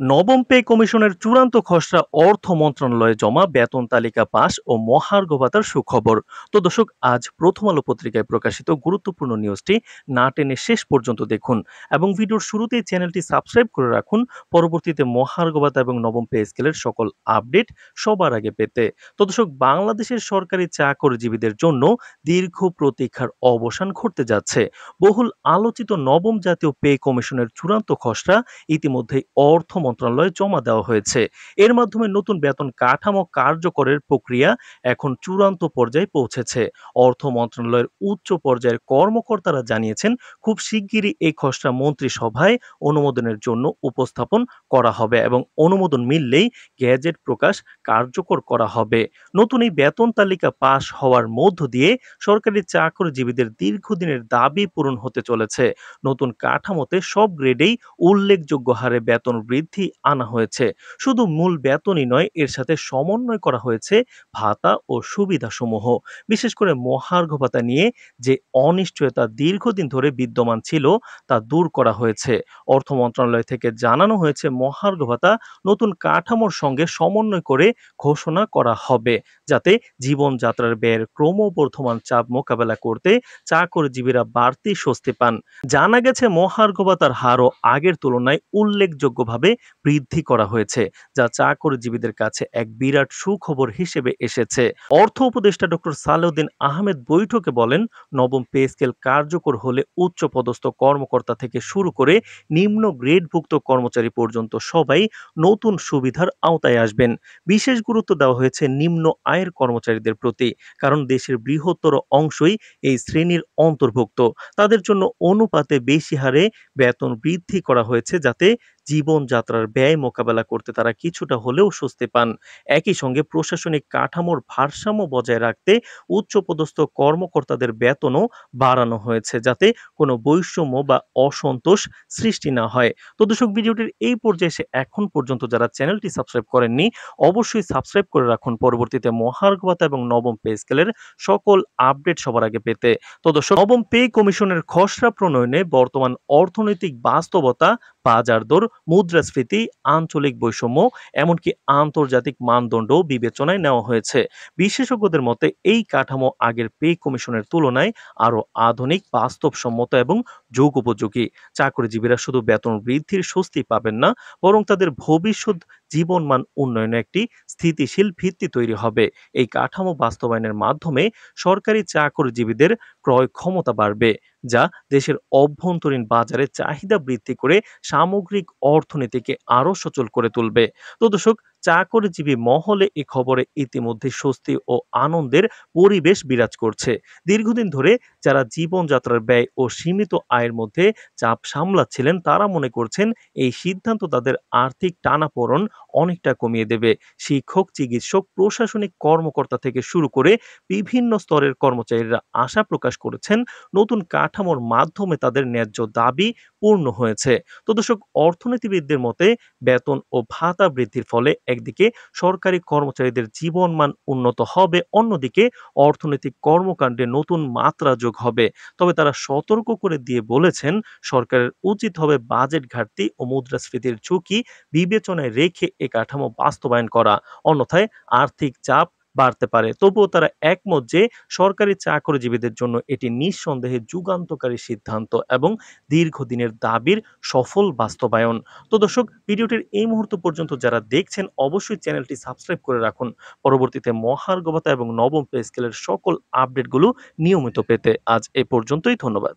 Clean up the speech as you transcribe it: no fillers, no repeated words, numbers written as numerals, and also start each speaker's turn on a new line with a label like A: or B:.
A: নবম পে কমিশনের চূড়ান্ত খসড়া অর্থ মন্ত্রণালয়ে জমা, বেতন তালিকা পাস ও মহার্ঘ ভাতার সুখবর। তো দর্শক, আজ প্রথম আলো পত্রিকায় প্রকাশিত গুরুত্বপূর্ণ নিউজটি না টেনে শেষ পর্যন্ত দেখুন এবং ভিডিওর শুরুতেই চ্যানেলটি সাবস্ক্রাইব করে রাখুন পরবর্তীতে মহার্ঘ ভাতা এবং নবম পে স্কেলের সকল আপডেট সবার আগে পেতে। তো দর্শক, বাংলাদেশের সরকারি চাকরিজীবীদের জন্য দীর্ঘ প্রতীক্ষার অবসান ঘটতে যাচ্ছে। বহুল আলোচিত নবম জাতীয় পে কমিশনের চূড়ান্ত খসড়া ইতিমধ্যেই অর্থ মন্ত্রণালয়ে জমা দেওয়া হয়েছে। এর মাধ্যমে নতুন বেতন কাঠামো কার্যকরের প্রক্রিয়া এখন চূড়ান্ত পর্যায়ে পৌঁছেছে। অর্থ মন্ত্রণালয়ের উচ্চ পর্যায়ের কর্মকর্তারা জানিয়েছেন, খুব শিগগিরই এই খসড়া মন্ত্রিসভায় অনুমোদনের জন্য উপস্থাপন করা হবে এবং অনুমোদন মিললেই গেজেট প্রকাশ কার্যকর করা হবে। নতুন এই বেতন তালিকা পাশ হওয়ার মধ্য দিয়ে সরকারি চাকরিজীবীদের দীর্ঘদিনের দাবি পূরণ হতে চলেছে। নতুন কাঠামোতে সব গ্রেডেই উল্লেখযোগ্য হারে বেতন বৃদ্ধি আনা হয়েছে। শুধু মূল বেতনই নয়, এর সাথে সমন্বয় করা হয়েছে ভাতা ও সুবিধাসমূহ। বিশেষ করে মহার্ঘ ভাতা নিয়ে যে অনিশ্চয়তা দীর্ঘদিন ধরে বিদ্যমান ছিল, তা দূর করা হয়েছে। অর্থ মন্ত্রণালয় থেকে জানানো হয়েছে, মহার্ঘ ভাতা নতুন কাঠামোর সঙ্গে সমন্বয় করে ঘোষণা করা হবে, যাতে জীবনযাত্রার ব্যয়ের ক্রমবর্ধমান চাপ মোকাবেলা করতে চাকরিজীবীরা বাড়তি স্বস্তি পান। জানা গেছে, মহার্ঘ ভাতার হারও আগের তুলনায় উল্লেখযোগ্যভাবে বৃদ্ধি করা হয়েছে, যা চাকরিজীবীদের কাছে এক বিরাট সুখবর হিসেবে এসেছে। অর্থ উপদেষ্টা ডক্টর সালেউদ্দিন আহমেদ বৈঠকে বলেন, নবম পে স্কেল কার্যকর হলে উচ্চপদস্থ কর্মকর্তা থেকে শুরু করে নিম্ন গ্রেডভুক্ত কর্মচারী পর্যন্ত সবাই নতুন সুবিধার আওতায় আসবেন। বিশেষ গুরুত্ব দেওয়া হয়েছে নিম্ন আয়ের কর্মচারীদের প্রতি, কারণ দেশের বৃহত্তর অংশই এই শ্রেণীর অন্তর্ভুক্ত। তাদের জন্য অনুপাতে বেশি হারে বেতন বৃদ্ধি করা হয়েছে, যাতে জীবনযাত্রার ব্যয় মোকাবেলা করতে তারা কিছুটা হলেও স্বস্তি পান। একই সঙ্গে প্রশাসনিক কাঠামোর ভারসাম্য বজায় রাখতে উচ্চপদস্থ কর্মকর্তাদের বেতনও বাড়ানো হয়েছে, যাতে কোনো বৈষম্য বা অসন্তোষ সৃষ্টি না হয়। তো দর্শক, ভিডিওটির এই পর্যায়ে এসে এখন পর্যন্ত যারা চ্যানেলটি সাবস্ক্রাইব করেননি, অবশ্যই সাবস্ক্রাইব করে রাখুন পরবর্তীতে মহার্ঘ ভাতা এবং নবম পে স্কেলের সকল আপডেট সবার আগে পেতে। তো দর্শক, নবম পে কমিশনের খসড়া প্রণয়নে বর্তমান অর্থনৈতিক বাস্তবতা, বাজার দর, মুদ্রাস্ফীতি, আঞ্চলিক বৈষম্য, এমনকি আন্তর্জাতিক মানদণ্ডও বিবেচনায় নেওয়া হয়েছে। বিশেষজ্ঞদের মতে, এই কাঠামো আগের পে কমিশনের তুলনায় আরও আধুনিক, বাস্তবসম্মত এবং যুগোপযোগী। চাকরিজীবীরা শুধু বেতন বৃদ্ধির স্বস্তি পাবেন না, বরং তাদের ভবিষ্যৎ জীবনমান উন্নয়নে একটি স্থিতিশীল ভিত্তি তৈরি হবে। এই কাঠামো বাস্তবায়নের মাধ্যমে সরকারি চাকরিজীবীদের ক্রয় ক্ষমতা বাড়বে, যা দেশের অভ্যন্তরীণ বাজারে চাহিদা বৃদ্ধি করে সামগ্রিক অর্থনীতিকে আরও সচল করে তুলবে। তো দর্শক, চাকরিজীবী মহলে এ খবরে ইতিমধ্যে স্বস্তি ও আনন্দের পরিবেশ বিরাজ করছে। দীর্ঘদিন ধরে যারা জীবনযাত্রার ব্যয় ও সীমিত আয়ের মধ্যে চাপ সামলাচ্ছিলেন, তারা মনে করছেন এই সিদ্ধান্ত তাদের আর্থিক টানাপোড়েন অনেকটা কমিয়ে দেবে। শিক্ষক, চিকিৎসক, প্রশাসনিক কর্মকর্তা থেকে শুরু করে বিভিন্ন স্তরের কর্মচারীরা আশা প্রকাশ করেছেন, নতুন কাঠামোর মাধ্যমে তাদের ন্যায্য দাবি পূর্ণ হয়েছে। তো দর্শক, অর্থনীতিবিদদের মতে, বেতন ও ভাতা বৃদ্ধির ফলে একদিকে সরকারি কর্মচারীদের জীবনমান উন্নত হবে, অন্যদিকে অর্থনৈতিক কর্মকাণ্ডে নতুন মাত্রা যোগ হবে। তবে তারা সতর্ক করে দিয়ে বলেছেন, সরকারের উচিত হবে বাজেট ঘাটতি ও মুদ্রাস্ফীতির ঝুঁকি বিবেচনায় রেখে এ কাঠামো বাস্তবায়ন করা। অন্যথায় আর্থিক চাপ বাড়তে পারে। তবুও তারা একমত যে সরকারি চাকরিজীবীদের জন্য এটি নিঃসন্দেহে যুগান্তকারী সিদ্ধান্ত এবং দীর্ঘদিনের দাবির সফল বাস্তবায়ন। তো দর্শক, ভিডিওটির এই মুহূর্ত পর্যন্ত যারা দেখছেন, অবশ্যই চ্যানেলটি সাবস্ক্রাইব করে রাখুন পরবর্তীতে মহার্ঘ ভাতা এবং নবম পে স্কেলের সকল আপডেটগুলো নিয়মিত পেতে। আজ এ পর্যন্তই, ধন্যবাদ।